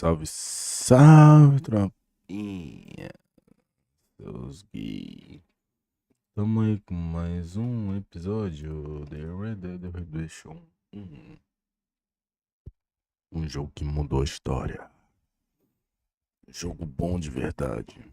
Salve, salve, tropinha, seus gui. Tamo aí com mais um episódio de Red Dead Redemption 1. Um jogo que mudou a história. Jogo bom de verdade.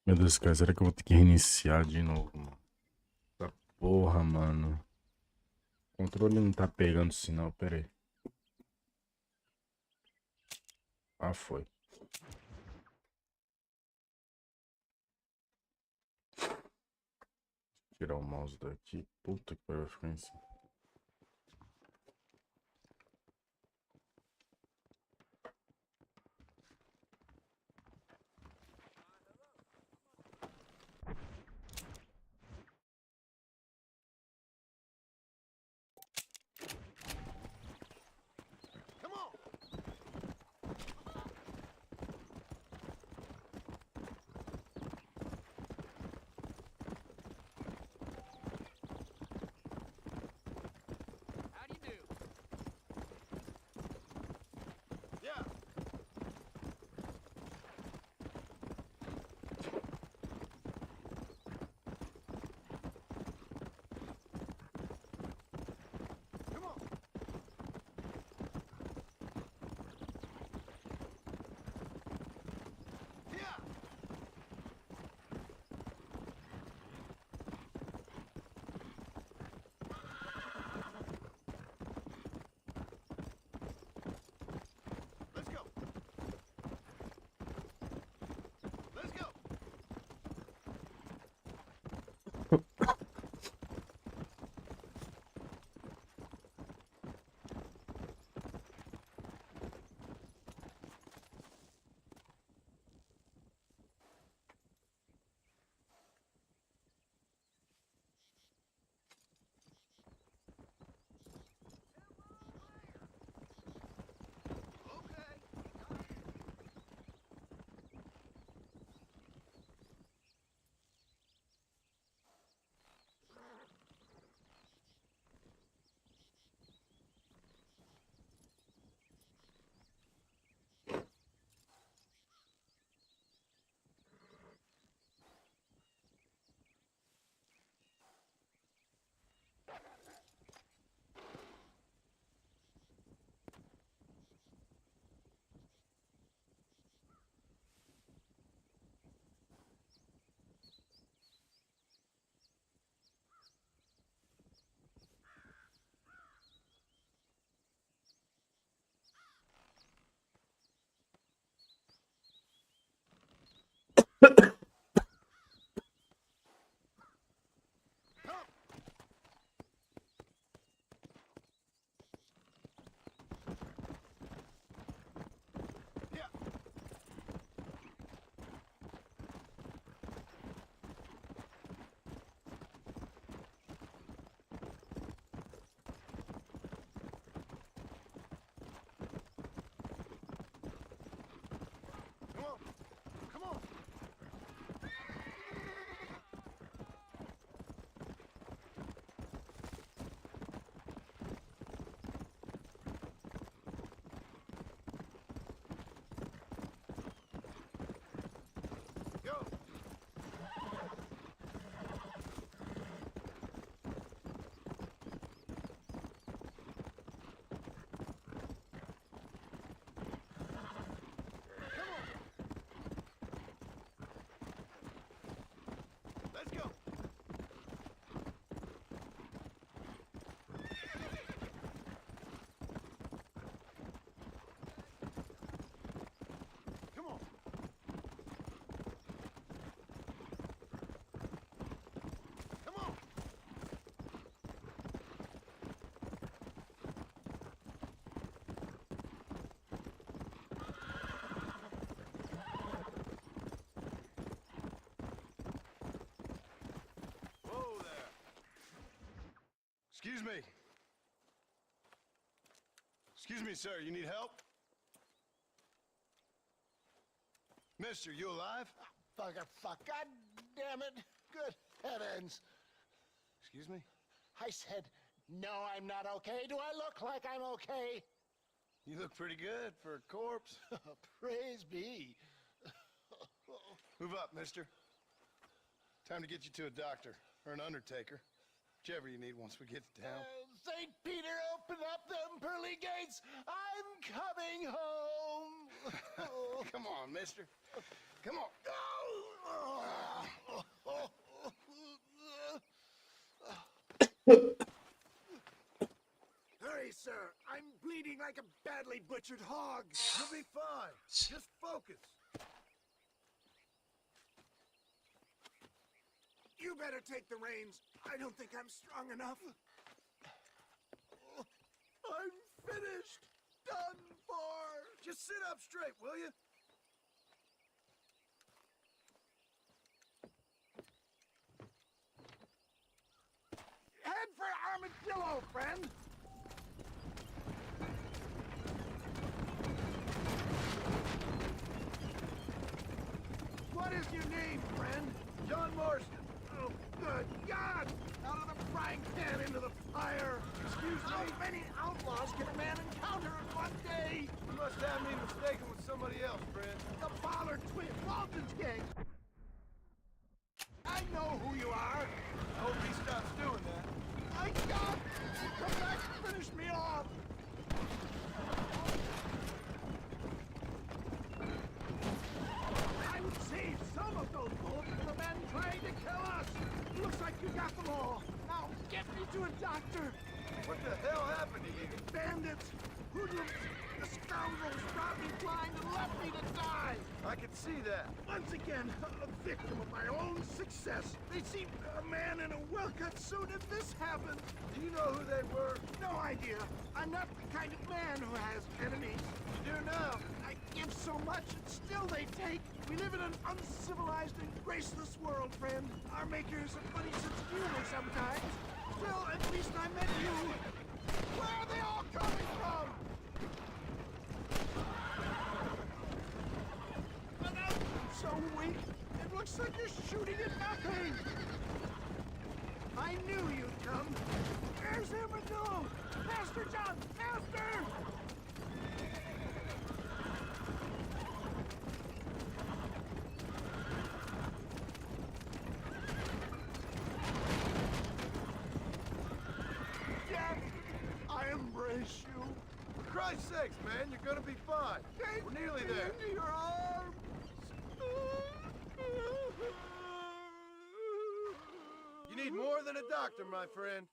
Meu Deus, cara, será que eu vou ter que reiniciar de novo, mano? Essa porra, mano. O controle não tá pegando sinal, pera aí. Ah, foi. Tirar o mouse daqui. Puta que pariu, vai ficar em cima. Excuse me. Excuse me, sir. You need help? Mister, you alive? Fuck. God damn it. Good heavens. Excuse me? I said, no, I'm not okay. Do I look like I'm okay? You look pretty good for a corpse. Praise be. Move up, mister. Time to get you to a doctor or an undertaker. Whichever you need once we get to town. St. Peter, open up them pearly gates. I'm coming home. Come on, mister. Come on. Hurry, sir. I'm bleeding like a badly butchered hog. You'll be fine. Just focus. You better take the reins. I don't think I'm strong enough. I'm finished. Done for. Just sit up straight, will you? Head for Armadillo, friend. What is your name, friend? John Marston. Oh, good God! Out of the frying pan into the fire! Excuse How me? many outlaws can a man encounter in one day? You must have me mistaken with somebody else, friend. The Fowler twin, Walton's gang! I know who you are! I hope he stops doing that. My God! Come back and finish me off! I would save some of those bullets for the men trying to kill us! Looks like you got them all! Now get me to a doctor! What the hell happened to you? Bandits! Hoodlums! The scoundrels brought me blind and left me to die! I can see that. Once again, a victim of my own success. They seemed a man in a well-cut suit and this happened. Do you know who they were? No idea. I'm not the kind of man who has enemies. You do now. I give so much and still they take. We live in an uncivilized and graceless world, friend. Our makers have funny sense of humor sometimes. Still, at least I met you. Where are they all coming from? So weak. It looks like you're shooting at nothing. I knew you'd come. There's Armadillo. Faster, John. Faster. Death, I embrace you. For Christ's sakes, man, you're gonna be fine. Take We're nearly me there. into your arms. You need more than a doctor, my friend.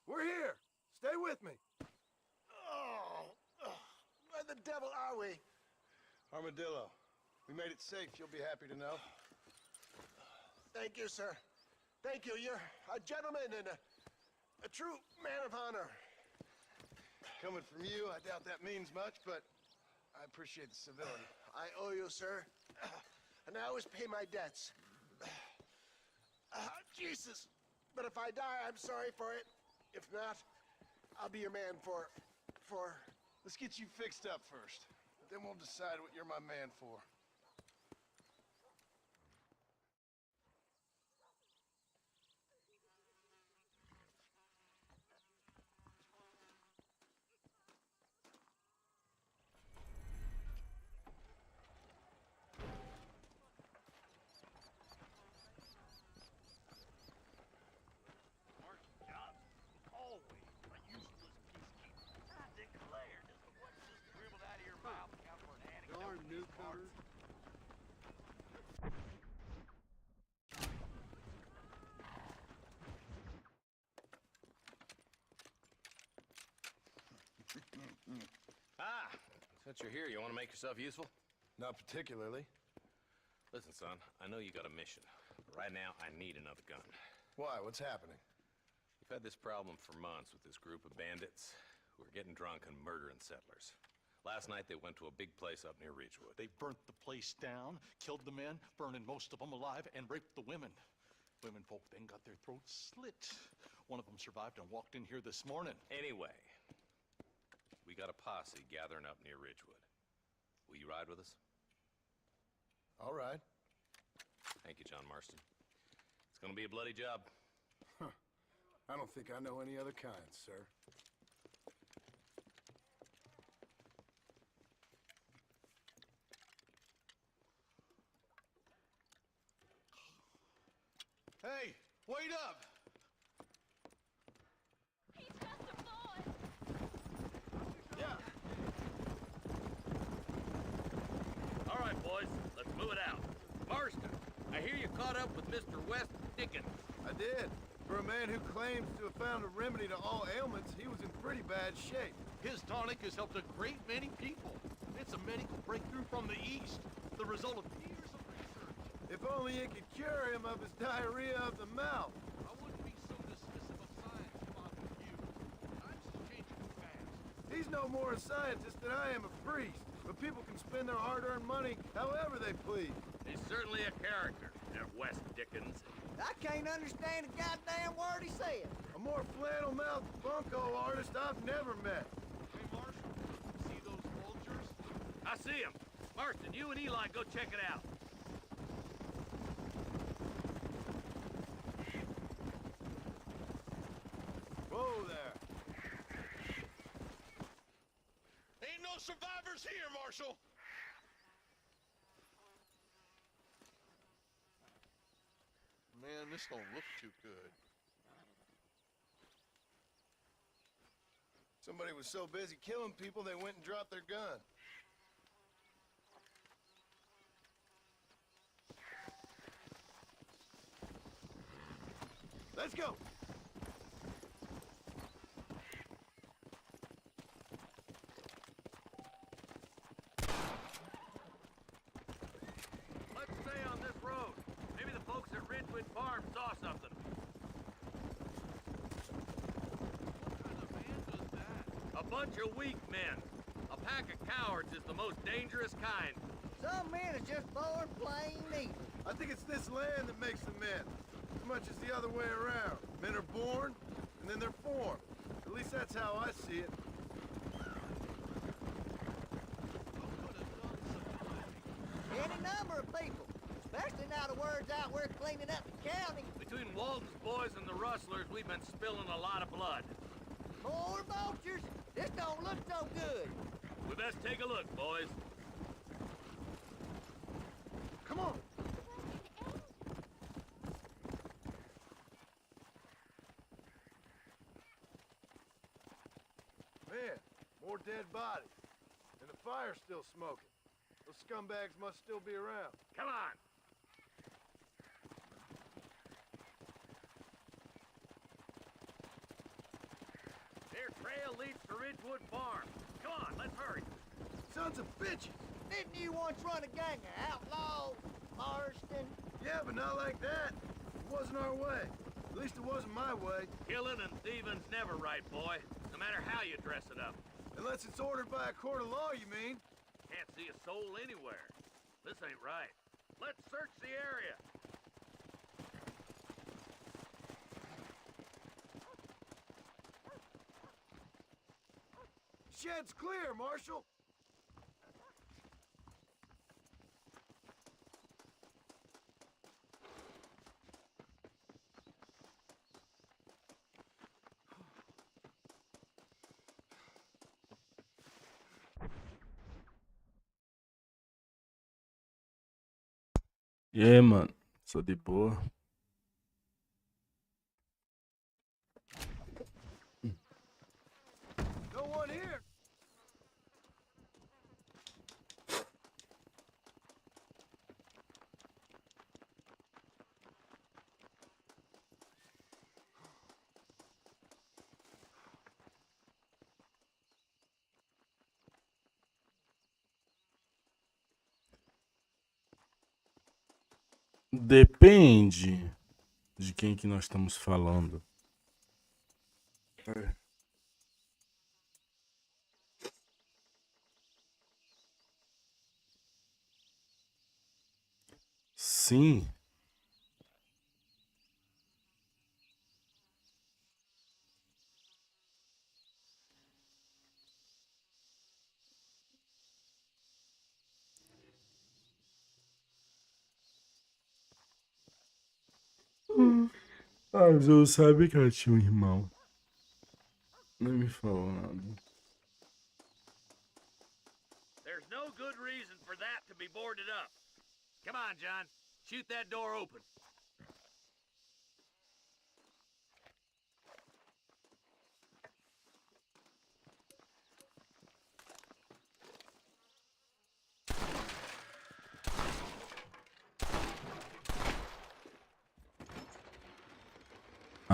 We're here. Stay with me. Where the devil are we? Armadillo. We made it safe, you'll be happy to know. Thank you, sir. Thank you. You're a gentleman and a true man of honor. Coming from you, I doubt that means much, but I appreciate the civility. I owe you, sir. And I always pay my debts. Jesus. But if I die, I'm sorry for it. If not, I'll be your man for... Let's get you fixed up first. Then we'll decide what you're my man for. Newcomers. Since you're here, you want to make yourself useful? Not particularly. Listen, son, I know you got a mission, but right now I need another gun. Why? What's happening? We've had this problem for months with this group of bandits who are getting drunk and murdering settlers. Last night they went to a big place up near Ridgewood. They burnt the place down, killed the men, burning most of them alive, and raped the women. Women folk then got their throats slit. One of them survived and walked in here this morning. Anyway, we got a posse gathering up near Ridgewood. Will you ride with us? All right. Thank you, John Marston. It's gonna be a bloody job. I don't think I know any other kind, sir. Hey, wait up! He's just a boy. Yeah. All right, boys, let's move it out. Marston, I hear you caught up with Mr. West Dickens. I did. For a man who claims to have found a remedy to all ailments, he was in pretty bad shape. His tonic has helped a great many people. It's a medical breakthrough from the East, the result of years of research. If only it could cure him of his diarrhea of the mouth. I wouldn't be so dismissive of science if I were you. Times is changing fast. He's no more a scientist than I am a priest. But people can spend their hard-earned money however they please. He's certainly a character, that West Dickens. I can't understand a goddamn word he said. A more flannel-mouthed bunko artist I've never met. Hey, Marshal, see those vultures? I see him. Marston, you and Eli go check it out. Whoa there. Ain't no survivors here, Marshal! Man, this don't look too good. Somebody was so busy killing people they went and dropped their gun. Let's go! Let's stay on this road. Maybe the folks at Ridgewood Farm saw something. What kind of man does that? A bunch of weak men. A pack of cowards is the most dangerous kind. Some men are just born plain evil. I think it's this land that makes them men. As much as the other way around. Men are born, and then they're formed. At least that's how I see it. Who could have done such a thing? Any number of people. Especially now the word's out we're cleaning up the county. Between Walton's boys and the rustlers, we've been spilling a lot of blood. More vultures. This don't look so good. We best take a look, boys. Come on! Man, more dead bodies. And the fire's still smoking. Those scumbags must still be around. Come on. Their trail leads to Ridgewood Farm. Come on, let's hurry. Sons of bitches! Didn't you once run a gang of outlaws, Marston? Yeah, but not like that. It wasn't our way. At least it wasn't my way. Killing and thieving's never right, boy. No matter how you dress it up. Unless it's ordered by a court of law, you mean? Can't see a soul anywhere. This ain't right. Let's search the area. Shed's clear, Marshal. E aí, mano? Sou de boa. No one here. Depende de quem que nós estamos falando. Sim. Ah, mas eu sabia que ela tinha um irmão. Não me falou nada. There's no good reason for that to be boarded up. Come on, John. Shoot that door open.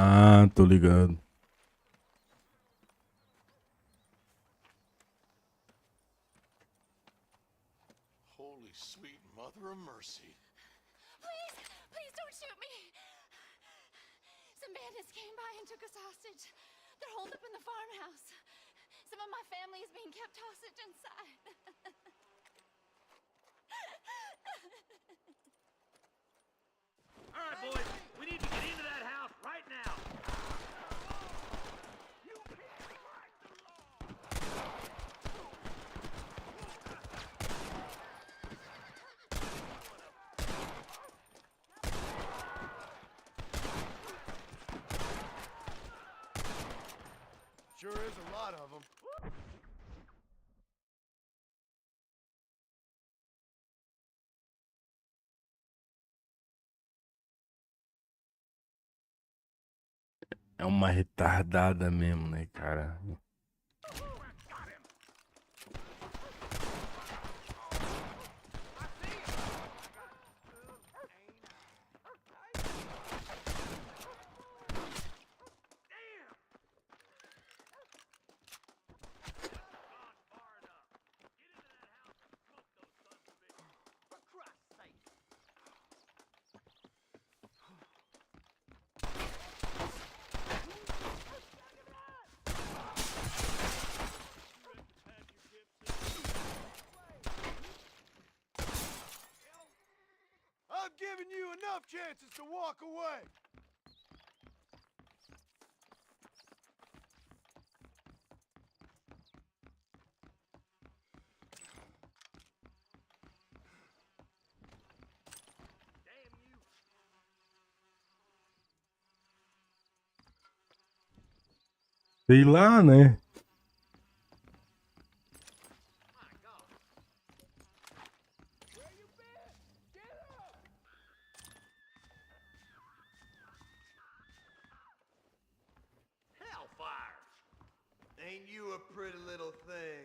Ah, tô ligado. Holy sweet mother of mercy. Please, please don't shoot me. Some bandits came by and took us hostage. They're holed up in the farmhouse. Some of my family is being kept hostage inside. All right, boys. We need to get into that house right now. Sure is a lot of them. É uma retardada mesmo, né, cara? I've given you enough chances to walk away. Sei lá, né? Hellfire! Ain't you a pretty little thing?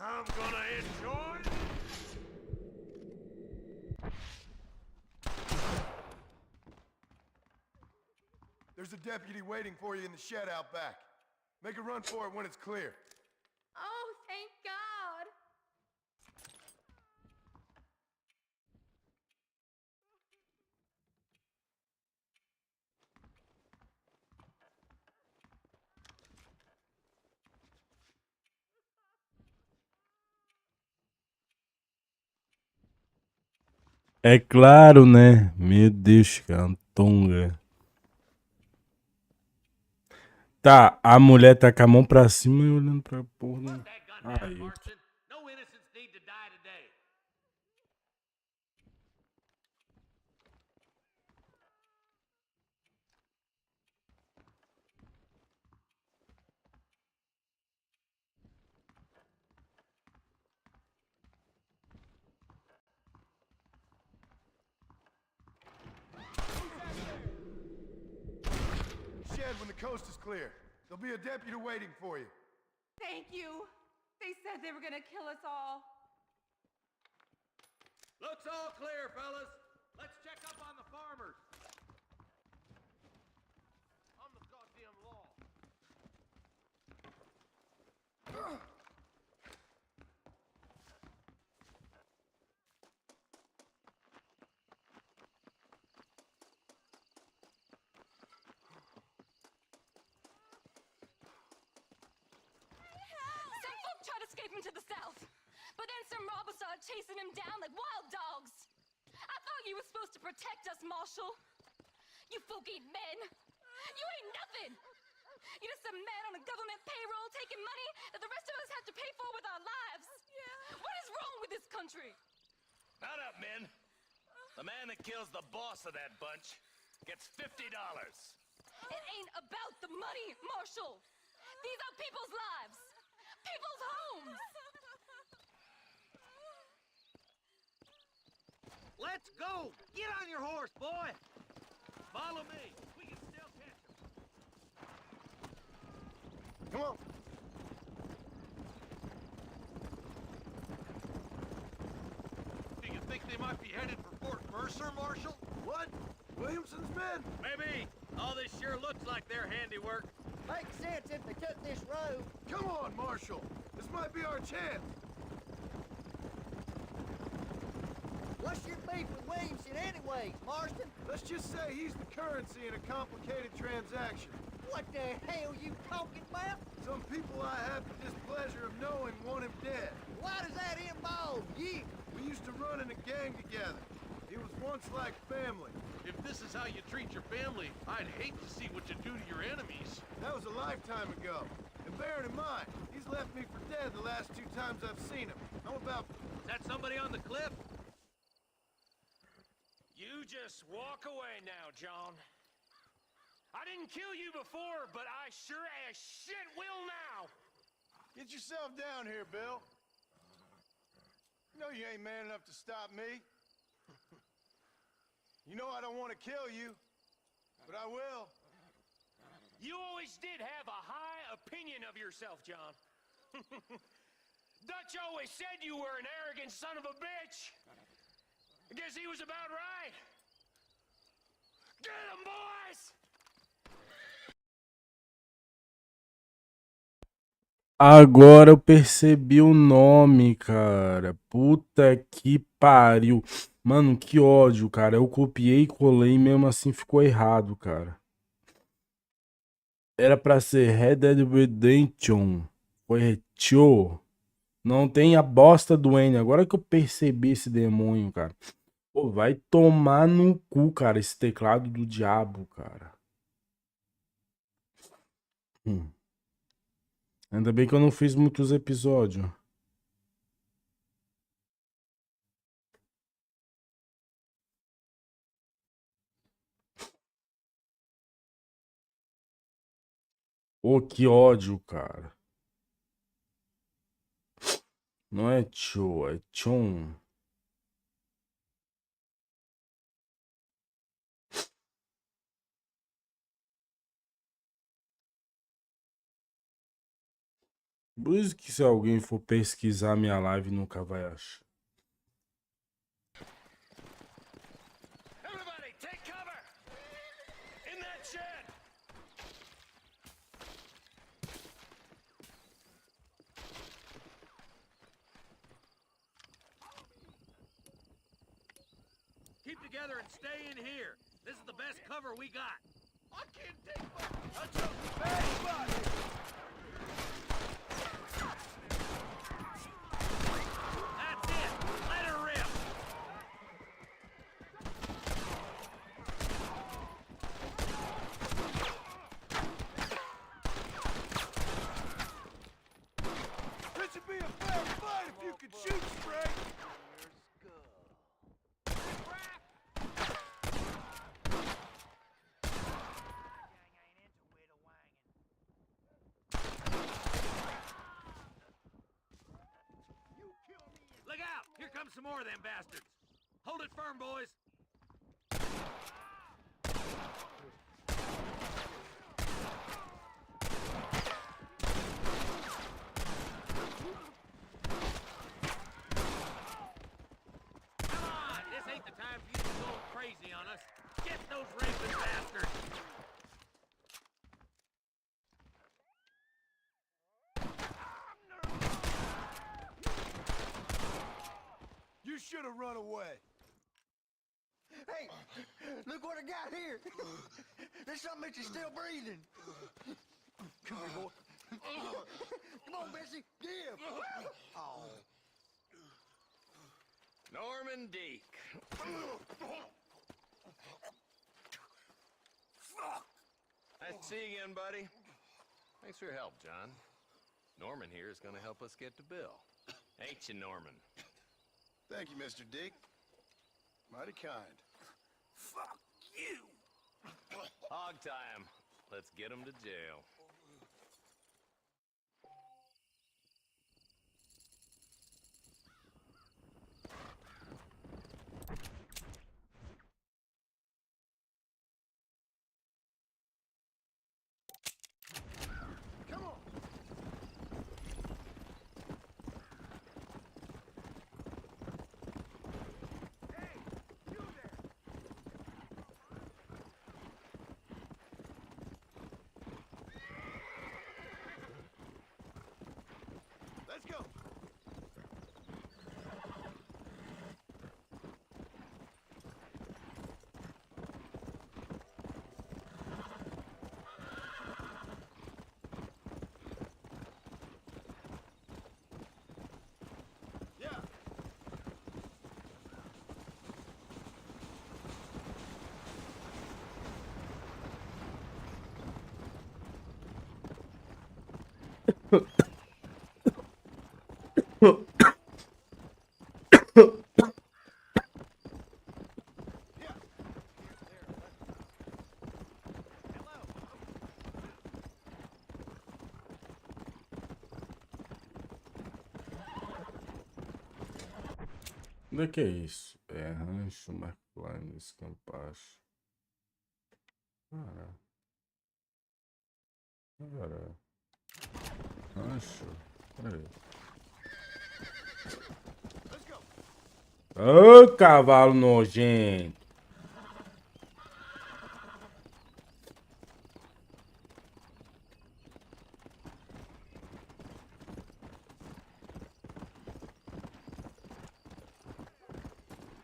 I'm gonna enjoy it. There's a deputy waiting for you in the shed out back. Make a run for it when it's clear. Oh, thank God. É claro, né? Meu Deus, cara, tonga. Tá, a mulher tá com a mão pra cima e olhando pra porra. Put that gun down, Aí. Marston. No innocents need to die today. Shed when the coast is clear. There'll be a deputy waiting for you. Thank you. They said they were gonna kill us all. Looks all clear, fellas. Let's check up on the farmers. I'm the goddamn law. Some folk tried escaping to the south, but then some robbers started chasing him down like wild dogs. I thought you were supposed to protect us, Marshal. You folk ain't men. You ain't nothing. You're just a man on a government payroll taking money that the rest of us have to pay for with our lives. What is wrong with this country? Not up, men. The man that kills the boss of that bunch gets $50. It ain't about the money, Marshal. These are people's lives, people's homes. Let's go! Get on your horse, boy! Follow me. We can still catch him. Come on. Do you think they might be headed for Fort Mercer, Marshal? What? Williamson's men? Maybe. All this sure looks like their handiwork. Makes sense if they took this road. Come on, Marshal. This might be our chance. What's your beef with Williamson anyway, Marston? Let's just say he's the currency in a complicated transaction. What the hell you talking about? Some people I have the displeasure of knowing want him dead. Why does that involve you? We used to run in a gang together. He was once like family. If this is how you treat your family, I'd hate to see what you do to your enemies. That was a lifetime ago. And bearing in mind, he's left me for dead the last 2 times I've seen him. I'm about... Is that somebody on the cliff? You just walk away now, John. I didn't kill you before, but I sure as shit will now. Get yourself down here, Bill. You know you ain't man enough to stop me. You know I don't want to kill you, but I will. You always did have a high opinion of yourself, John. Dutch always said you were an arrogant son of a bitch. I guess he was about right. Get him, boys! Agora eu percebi o nome, cara. Puta que pariu. Mano, que ódio, cara. Eu copiei e colei e mesmo assim ficou errado, cara. Era pra ser Red Dead Redemption. Foi Retio. Não tem a bosta do N. Agora que eu percebi esse demônio, cara. Pô, vai tomar no cu, cara, esse teclado do diabo, cara. Ainda bem que eu não fiz muitos episódios. Ô, que ódio, cara. Não é Cho, é Chon. Por isso que se alguém for pesquisar minha live, nunca vai achar. Everybody, take cover! In that shed! Keep together and stay in here. This is the best cover we got. I can't take my... I just bad spot. That's it. Let her rip. This would be a fair fight if you could shoot straight. Look out! Here comes some more of them bastards. Hold it firm, boys. Come on! This ain't the time for you to go crazy on us. Get those raping bastards! You should have run away. Hey, look what I got here. There's something that you're still breathing. Come here, boy. Come on, Bessie. Give. Oh. Norman Deek. Nice to see you again, buddy. Thanks for your help, John. Norman here is going to help us get to Bill. Ain't you, Norman? Thank you, Mr. Dick. Mighty kind. Fuck you. Hog tie him. Let's get him to jail. Come on. Hey, you there. Let's go. Yeah. Yeah. Onde é que é isso? É rancho, McLaren, descampacho. Cara. Cara. Rancho. Peraí. Let's go. Ô, cavalo nojento.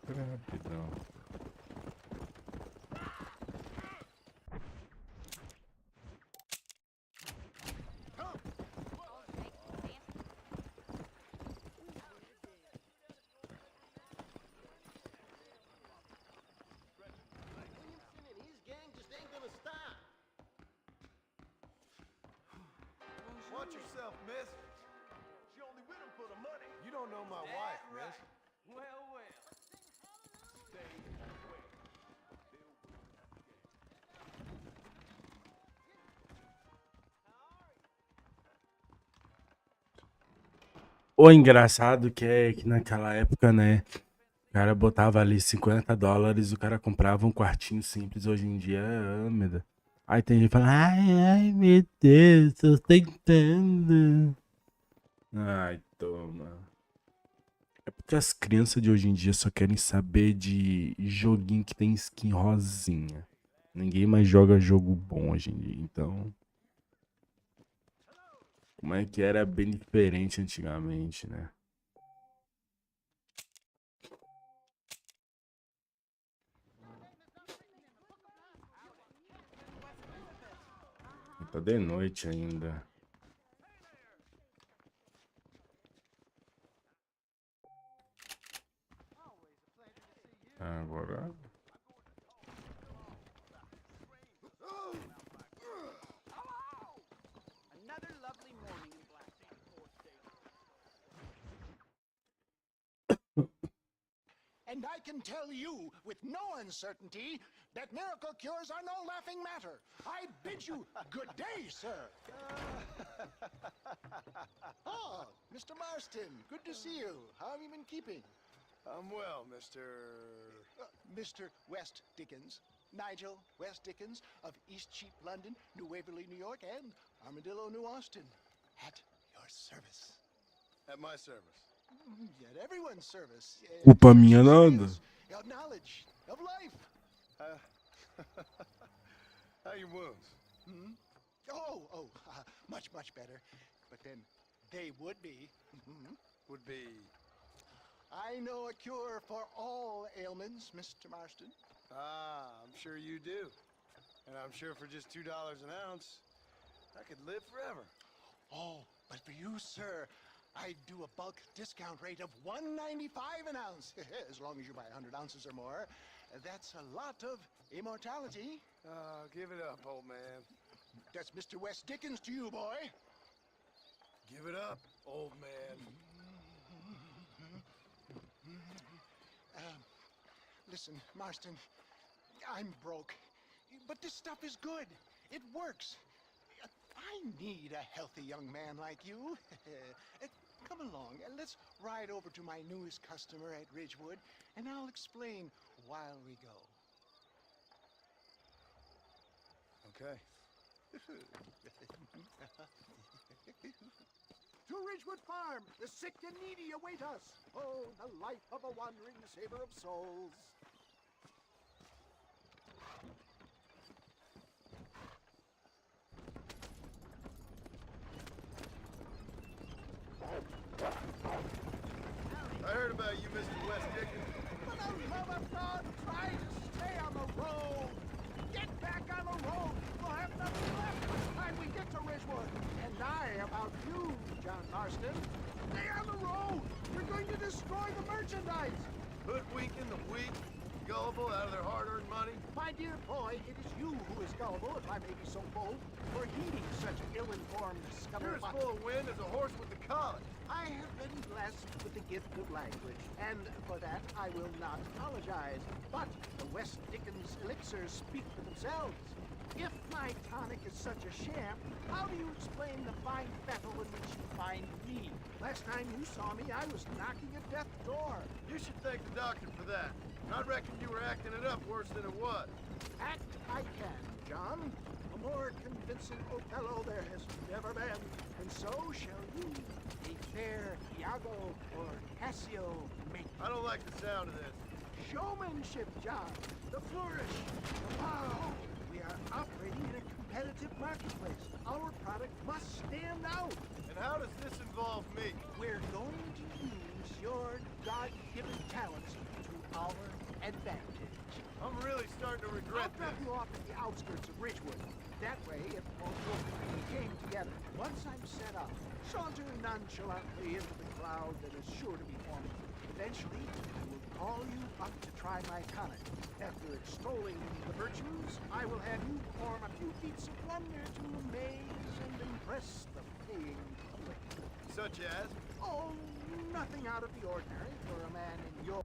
Pera rapidão. Watch yourself, miss. She only with him for the money. You don't know my wife, miss. Well, well. Stay away. O engraçado que é que naquela época, né? O cara botava ali $50, o cara comprava um quartinho simples. Hoje em dia, ah, meu Deus. Aí tem gente que fala, ai, meu Deus, tô tentando. Ai, toma. É porque as crianças de hoje em dia só querem saber de joguinho que tem skin rosinha. Ninguém mais joga jogo bom hoje em dia, então... Como é que era bem diferente antigamente, né? Tá de noite ainda. Agora... Another lovely morning in Blacktown. And I can tell you with no uncertainty that miracle cures are no laughing matter. I bid you good day, sir. Oh, Mr. Marston, good to see you. How have you been keeping? I'm well, Mr. Mr. West Dickens. Nigel West Dickens of East Cheap, London, New Waverly, New York, and Armadillo, New Austin. At your service. At my service. At everyone's service. Culpa minha nada. Of knowledge, of life. How are your wounds? Much, much better. But then they would be. Would be... I know a cure for all ailments, Mr. Marston. Ah, I'm sure you do. And I'm sure for just $2 an ounce, I could live forever. Oh, but for you, sir, I'd do a bulk discount rate of $1.95 an ounce. As long as you buy 100 ounces or more. That's a lot of immortality. Give it up, old man. That's Mr. West Dickens to you, boy. Give it up, old man. Listen, Marston, I'm broke. But this stuff is good. It works. I need a healthy young man like you. Come along and let's ride over to my newest customer at Ridgewood, and I'll explain while we go. Okay. To Ridgewood Farm, the sick and needy await us. Oh, the life of a wandering saver of souls. I heard about you, Mr. West Dickens. For the love of God, try to stay on the road. Get back on the road. We'll have nothing left by the time we get to Ridgewood. And I about you, John Marston. Stay on the road. You're going to destroy the merchandise. Hoodwinking the weak, gullible out of their hard-earned money. My dear boy, it is you who is gullible, if I may be so bold, for heeding such ill-informed You're as scuttlebutt. full of wind as a horse with the collar. I have been blessed with the gift of language, and for that I will not apologize. But the West Dickens elixirs speak for themselves. If my tonic is such a sham, how do you explain the fine battle in which you find me? Last time you saw me, I was knocking at death's door. You should thank the doctor for that. I reckon you were acting it up worse than it was. Act I can, John. A more convincing Othello there has never been, and so shall you. A fair Iago or Cassio make. I don't like the sound of this. Showmanship, John. The flourish. The wow. We are operating in a competitive marketplace. Our product must stand out. And how does this involve me? We're going to use your God-given talents to our advantage. I'm really starting to regret I'll drop this. you off at the outskirts of Ridgewood. That way, if both we came together, once I'm set up, saunter nonchalantly into the cloud that is sure to be forming. Eventually, I will call you up to try my tonic. After extolling the virtues, I will have you perform a few feats of wonder to amaze and impress the paying public. Such as? Oh, nothing out of the ordinary for a man in your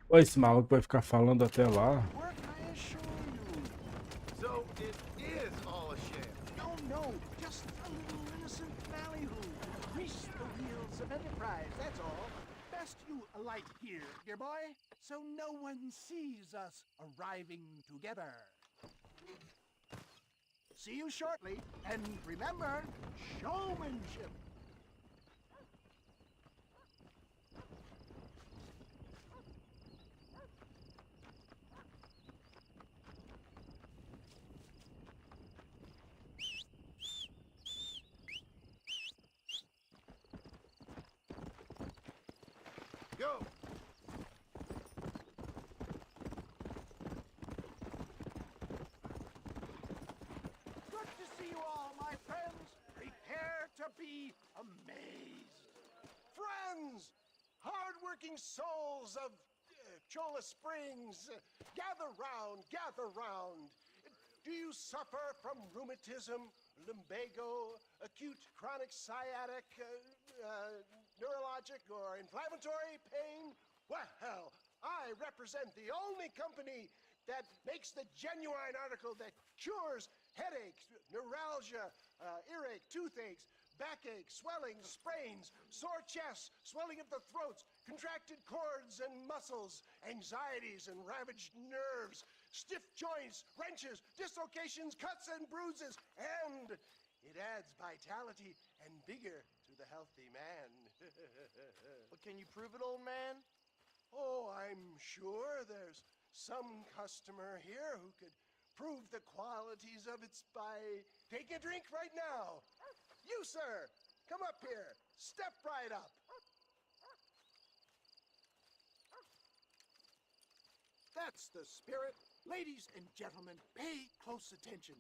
Ô, esse maluco vai ficar falando até lá. work, I assure you. So it is all a sham. No, just a little innocent ballyhoo to grease the wheels of enterprise, that's all. Best you alight here, dear boy, so no one sees us arriving together. See you shortly, and remember, showmanship. Go! Good to see you all, my friends. Prepare to be amazed. Friends, hard-working souls of Cholla Springs, gather round, gather round. Do you suffer from rheumatism, lumbago, acute chronic sciatic, neurologic, or inflammatory pain? Well, I represent the only company that makes the genuine article that cures headaches, neuralgia, earache, toothaches, backache, swelling, sprains, sore chests, swelling of the throats, contracted cords and muscles, anxieties and ravaged nerves, stiff joints, wrenches, dislocations, cuts and bruises, and it adds vitality and vigor to the healthy man. But can you prove it, old man? Oh, I'm sure there's some customer here who could prove the qualities of it by taking a drink right now. You, sir, come up here. Step right up. That's the spirit. Ladies and gentlemen, pay close attention.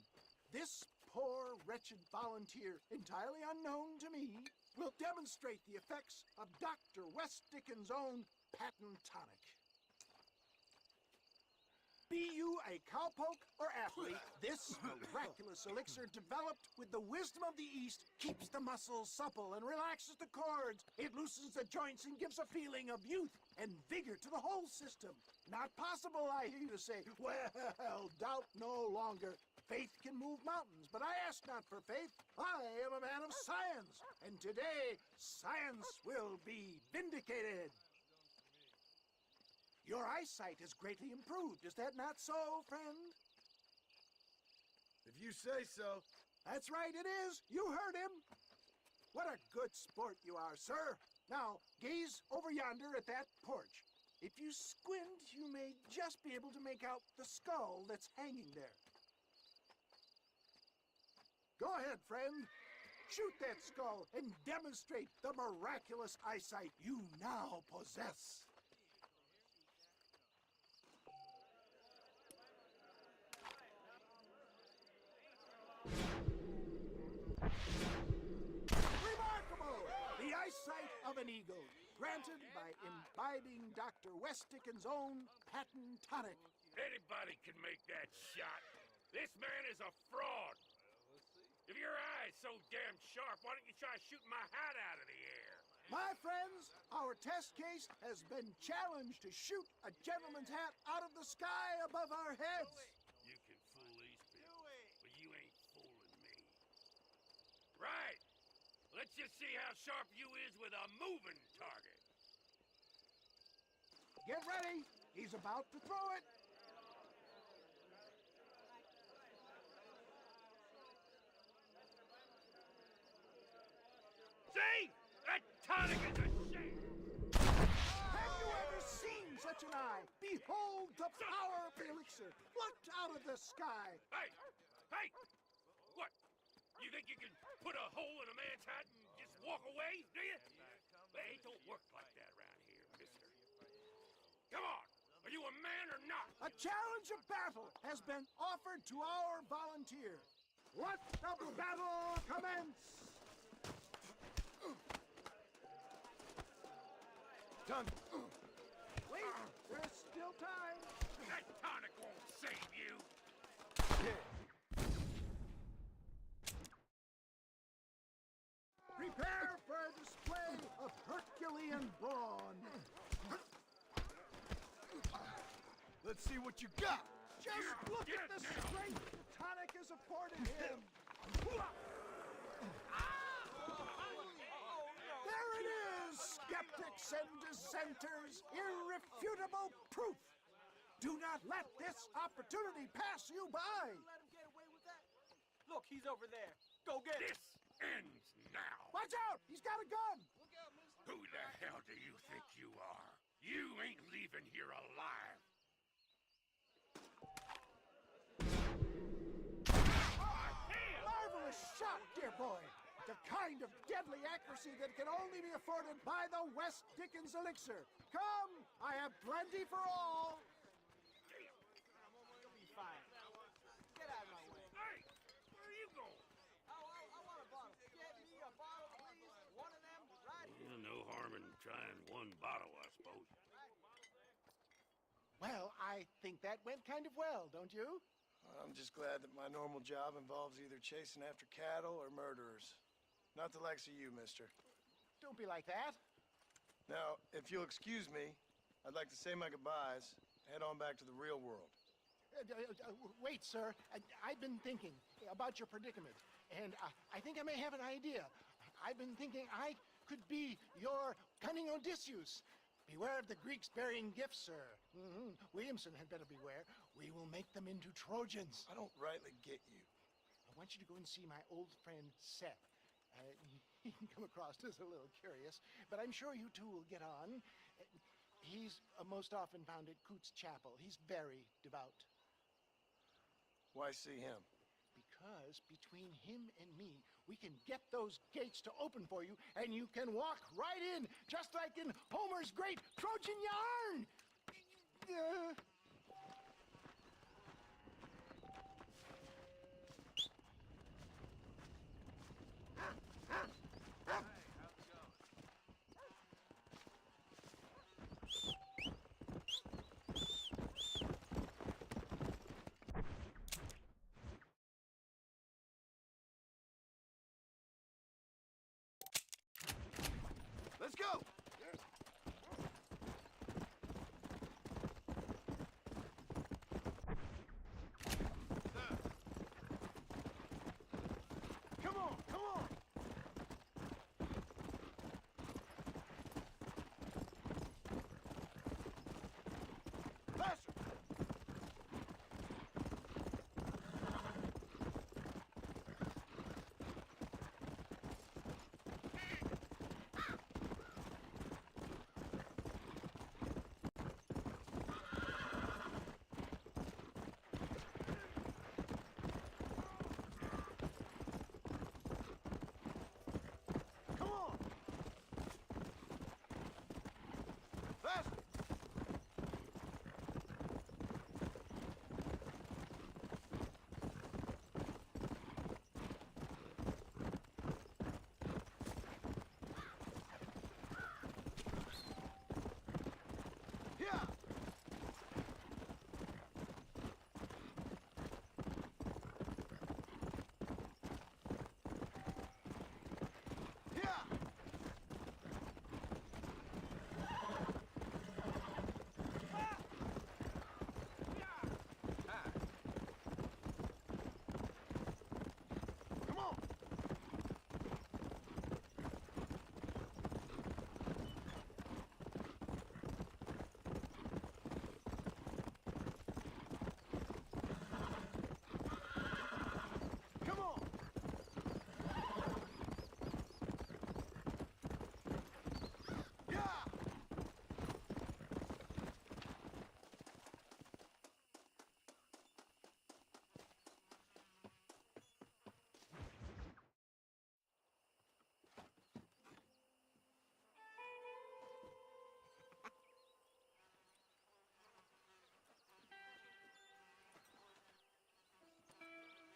This poor, wretched volunteer, entirely unknown to me, will demonstrate the effects of Dr. West Dickens' own patent tonic. Be you a cowpoke or athlete, this miraculous elixir developed with the wisdom of the East keeps the muscles supple and relaxes the cords. It loosens the joints and gives a feeling of youth and vigor to the whole system. Not possible, I hear you say. Well, doubt no longer. Faith can move mountains, but I ask not for faith. I am a man of science, and today science will be vindicated. Your eyesight has greatly improved. Is that not so, friend? If you say so. That's right, it is. You heard him. What a good sport you are, sir. Now, gaze over yonder at that porch. If you squint, you may just be able to make out the skull that's hanging there. Go ahead, friend. Shoot that skull and demonstrate the miraculous eyesight you now possess. Remarkable! The eyesight of an eagle, granted by imbibing Dr. Westickens' own patent tonic. Anybody can make that shot. This man is a fraud. If your eye's so damn sharp, why don't you try shooting my hat out of the air? My friends, our test case has been challenged to shoot a gentleman's hat out of the sky above our heads. You can fool these people, but you ain't fooling me. Right. Let's just see how sharp you is with a moving target. Get ready. He's about to throw it. See? That tonic is a shame! Have you ever seen such an eye? Behold the power of the elixir, plucked out of the sky. Hey! Hey! What? You think you can put a hole in a man's hat and just walk away, do you? Hey, it don't work like that around here, mister. Come on! Are you a man or not? A challenge of battle has been offered to our volunteer. Let the battle commence! Done. Wait, there's still time. That tonic won't save you! Prepare for a display of Herculean brawn. Let's see what you got. Just look at the strength the tonic has afforded him. There it is, skeptics and dissenters, irrefutable proof. Do not let this opportunity pass you by. Let him get away with that. Look, he's over there. Go get him. This ends now! Watch out, he's got a gun. Look out, mister. Who the hell do you think you are? You ain't leaving here alive! Marvelous shot, dear boy. The kind of deadly accuracy that can only be afforded by the West Dickens elixir. Come, I have plenty for all. You'll be fine. Get out of my way. Hey! Where are you going? I want a bottle. Get me a bottle, please. One of them, right here. No harm in trying one bottle, I suppose. Well, I think that went kind of well, don't you? I'm just glad that my normal job involves either chasing after cattle or murderers. Not the likes of you, mister. Don't be like that. Now, if you'll excuse me, I'd like to say my goodbyes, head on back to the real world. Wait, sir. I've been thinking about your predicament, and I think I may have an idea. I've been thinking I could be your cunning Odysseus. Beware of the Greeks burying gifts, sir. Williamson had better beware. We will make them into Trojans. I don't rightly get you. I want you to go and see my old friend Seth. He can come across as a little curious, but I'm sure you two will get on. He's most often found at Coots Chapel. He's very devout. Why see him? Because between him and me, we can get those gates to open for you, and you can walk right in, just like in Homer's great Trojan yarn!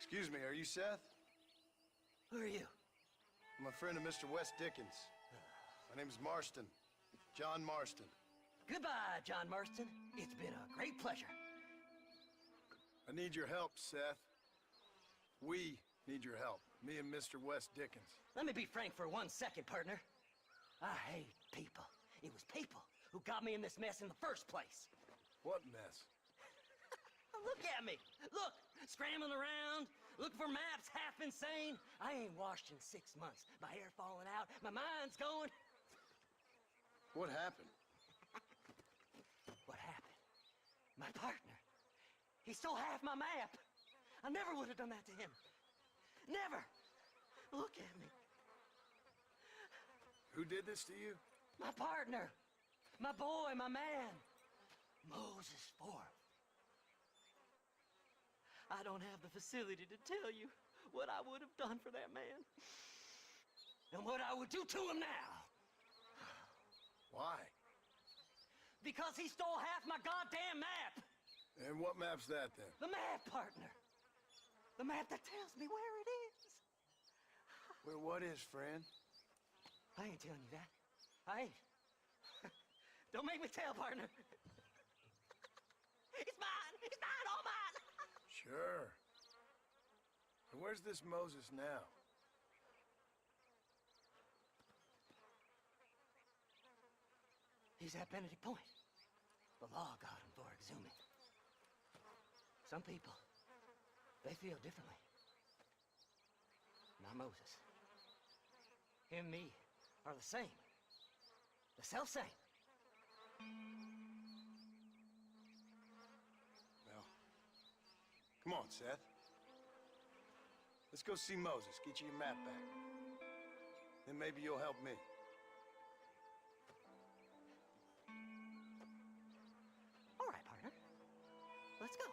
Excuse me, are you Seth? Who are you? I'm a friend of Mr. West Dickens. My name's Marston. John Marston. Goodbye, John Marston. It's been a great pleasure. I need your help, Seth. We need your help. Me and Mr. West Dickens. Let me be frank for 1 second, partner. I hate people. It was people who got me in this mess in the first place. What mess? Look at me. Look, scrambling around, looking for maps, half insane. I ain't washed in 6 months. My hair falling out, my mind's going. What happened? What happened? My partner. He stole half my map. I never would have done that to him. Never. Look at me. Who did this to you? My partner. My boy, my man. Moses Ford. I don't have the facility to tell you what I would have done for that man. And what I would do to him now. Why? Because he stole half my goddamn map. And what map's that then? The map, partner. The map that tells me where it is. Well, what is, friend? I ain't telling you that. I ain't. Don't make me tell, partner. It's mine! It's mine! All mine! Sure. And where's this Moses now? He's at Benedict Point. The law got him for exhuming. Some people, they feel differently. Not Moses. Him and me are the same. The self-same. Well, come on, Seth. Let's go see Moses, get you your map back. Then maybe you'll help me. All right, partner. Let's go.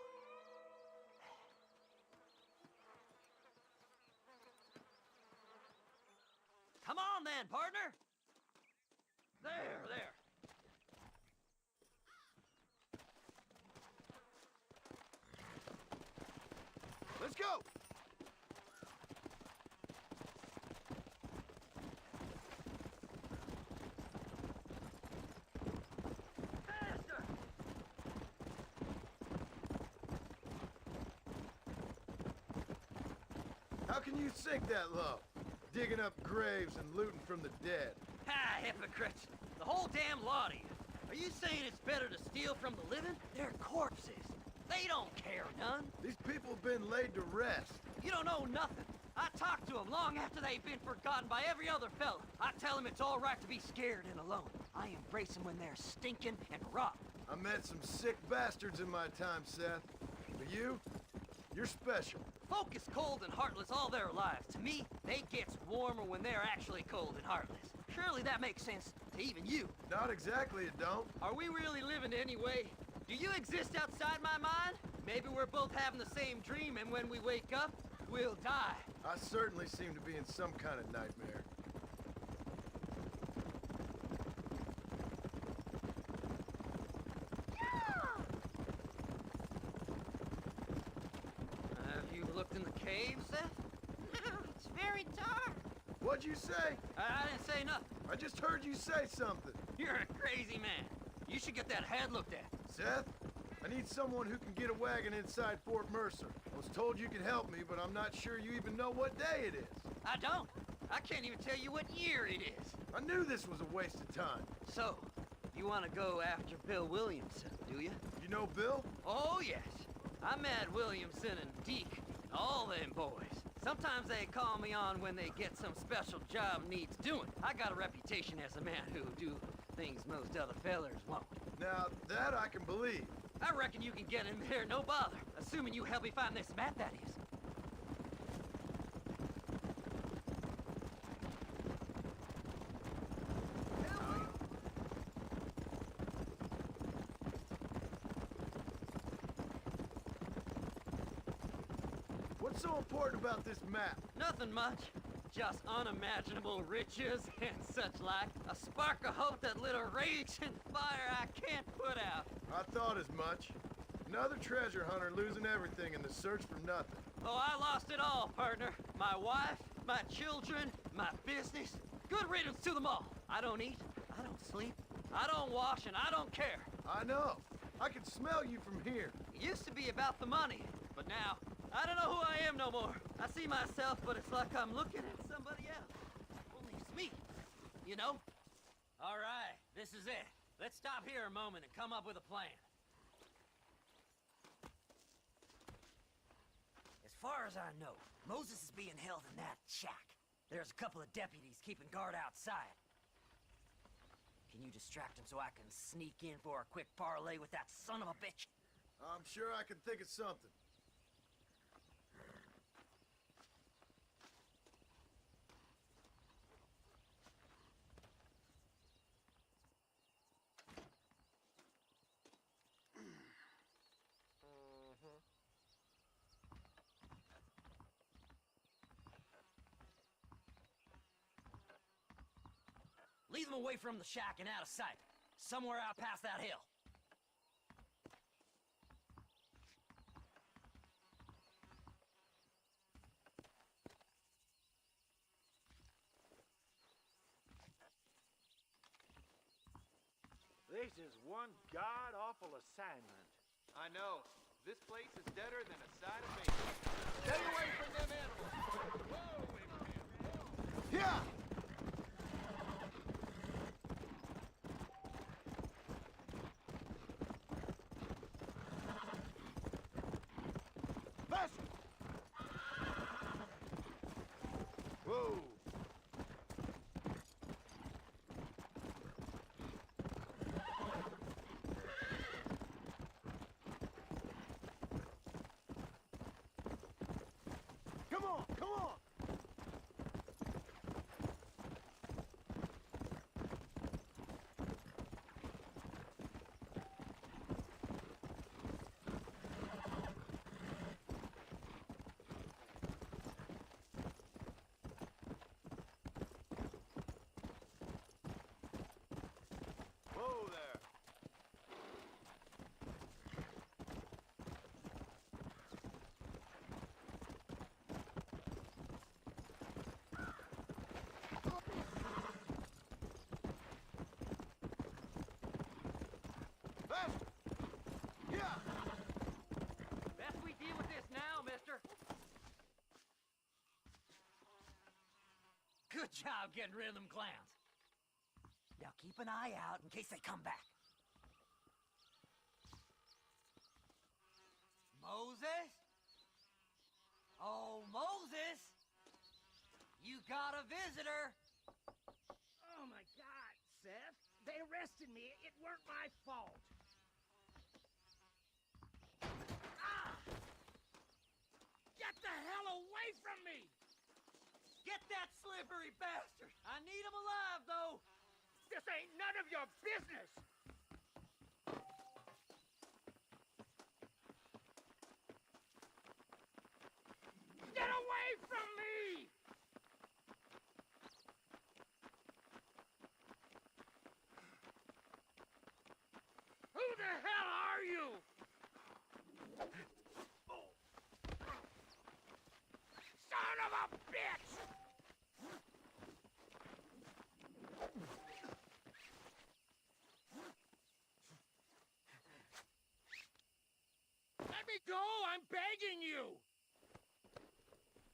Come on then, partner. There. Let's go! Faster! How can you sink that low? Digging up graves and looting from the dead. Ha, hypocrites! The whole damn lot of you. Are you saying it's better to steal from the living? They're corpses. They don't care none. These people have been laid to rest. You don't know nothing. I talked to them long after they've been forgotten by every other fella. I tell them it's all right to be scared and alone. I embrace them when they're stinking and rotten. I met some sick bastards in my time, Seth. But you're special. Folk is cold and heartless all their lives. To me, they gets warmer when they're actually cold and heartless. Surely that makes sense to even you. Not exactly, it don't. Are we really living anyway? Do you exist outside my mind? Maybe we're both having the same dream, and when we wake up, we'll die. I certainly seem to be in some kind of nightmare. Have you looked in the cave, Seth? No, it's very dark. What'd you say? I didn't say nothing. I just heard you say something. You're a crazy man. You should get that head looked at. Seth, I need someone who can get a wagon inside Fort Mercer. I was told you could help me, but I'm not sure you even know what day it is. I don't. I can't even tell you what year it is. I knew this was a waste of time. So, you want to go after Bill Williamson, do you? You know Bill? Oh, yes. I met Williamson and Deke, all them boys. Sometimes they call me on when they get some special job needs doing. I got a reputation as a man who'll do things most other fellers won't. Now, that I can believe. I reckon you can get in there, no bother. Assuming you help me find this map, that is. What's so important about this map? Nothing much. Just unimaginable riches and such like. A spark of hope that lit a raging fire I can't put out. I thought as much. Another treasure hunter losing everything in the search for nothing. Oh, I lost it all, partner. My wife, my children, my business. Good riddance to them all. I don't eat, I don't sleep, I don't wash, and I don't care. I know. I can smell you from here. It used to be about the money, but now, I don't know who I am no more. I see myself, but it's like I'm looking at somebody else. Only it's me, you know? All right, this is it. Let's stop here a moment and come up with a plan. As far as I know, Moses is being held in that shack. There's a couple of deputies keeping guard outside. Can you distract him so I can sneak in for a quick parlay with that son of a bitch? I'm sure I can think of something. Lead them away from the shack and out of sight. Somewhere out past that hill. This is one god-awful assignment. I know. This place is deader than a side of bacon. Stay away from them animals! Whoa, Abraham! Whoa. Yeah! Faster! Whoa! Come on, come on! Whoa there! Faster! Yeah! Best we deal with this now, mister. Good job getting rid of them clowns. Now keep an eye out in case they come back. Moses? Oh, Moses! You got a visitor! Oh my God, Seth. They arrested me. It weren't my fault. Ah! Get the hell away from me! Get that slippery bastard! I need him alive, though! This ain't none of your business! Get away from me! Who the hell are you? Son of a bitch! Let me go! I'm begging you!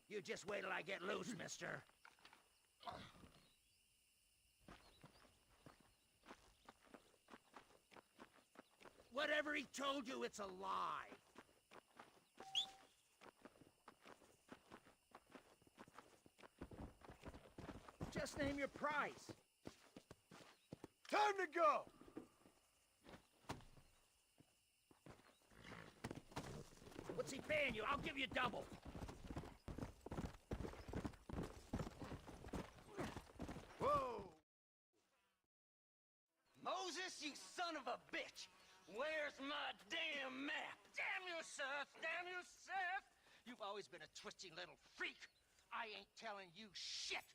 You just wait till I get loose, mister. Whatever he told you, it's a lie. Just name your price. Time to go! What's he paying you? I'll give you double. Whoa! Moses, you son of a bitch! Where's my damn map? Damn you, Seth! Damn you, Seth! You've always been a twisty little freak. I ain't telling you shit.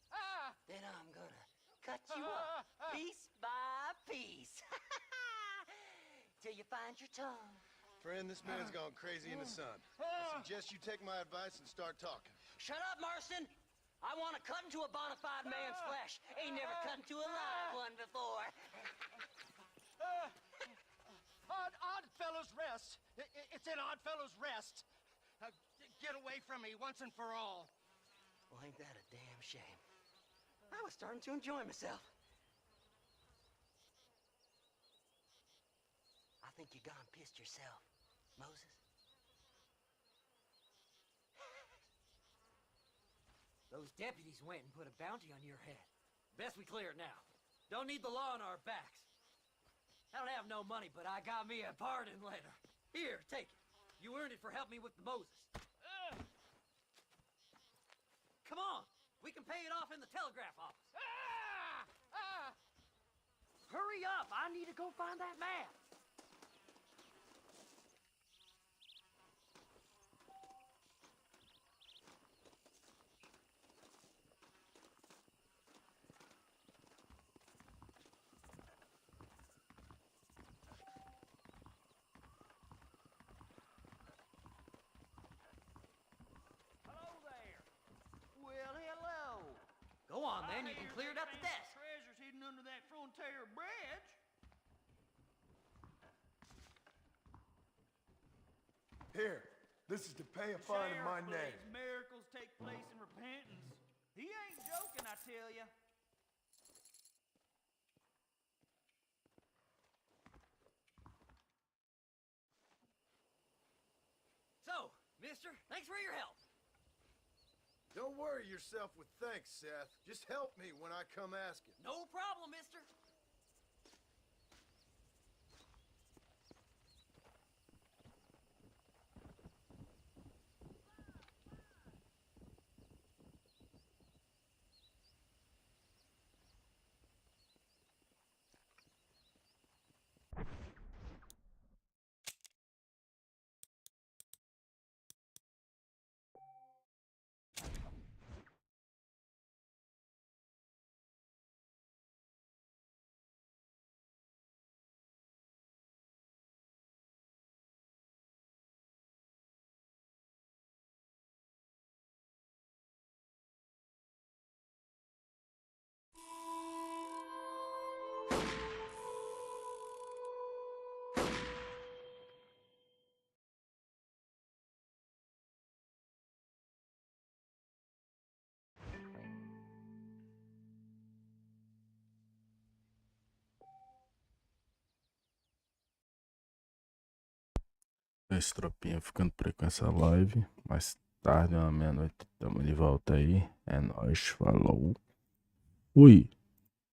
Ah! Then I'm gonna cut you up piece by piece. Till you find your tongue. Friend, this man's gone crazy in the sun. I suggest you take my advice and start talking. Shut up, Marston! I want to cut into a bona fide man's flesh. Ain't never cut into a live one before. Odd Fellow's Rest. It's in Odd Fellow's Rest. Get away from me once and for all. Well, ain't that a damn shame? I was starting to enjoy myself. I think you gone pissed yourself, Moses. Those deputies went and put a bounty on your head. Best we clear it now. Don't need the law on our backs. I don't have no money, but I got me a pardon letter. Here, take it. You earned it for helping me with the Moses. Come on, we can pay it off in the telegraph office. Hurry up, I need to go find that man. Go on, then. You can clear it up the desk. Treasures hidden under that frontier bridge. Here, this is to pay a fine in my name. Miracles take place in repentance. He ain't joking, I tell you. So, mister, thanks for your help. Don't worry yourself with thanks, Seth. Just help me when I come asking. No problem, mister. Esse tropinha ficando por aí com essa live. Mais tarde, uma meia-noite, tamo de volta aí. É nóis, falou. Fui.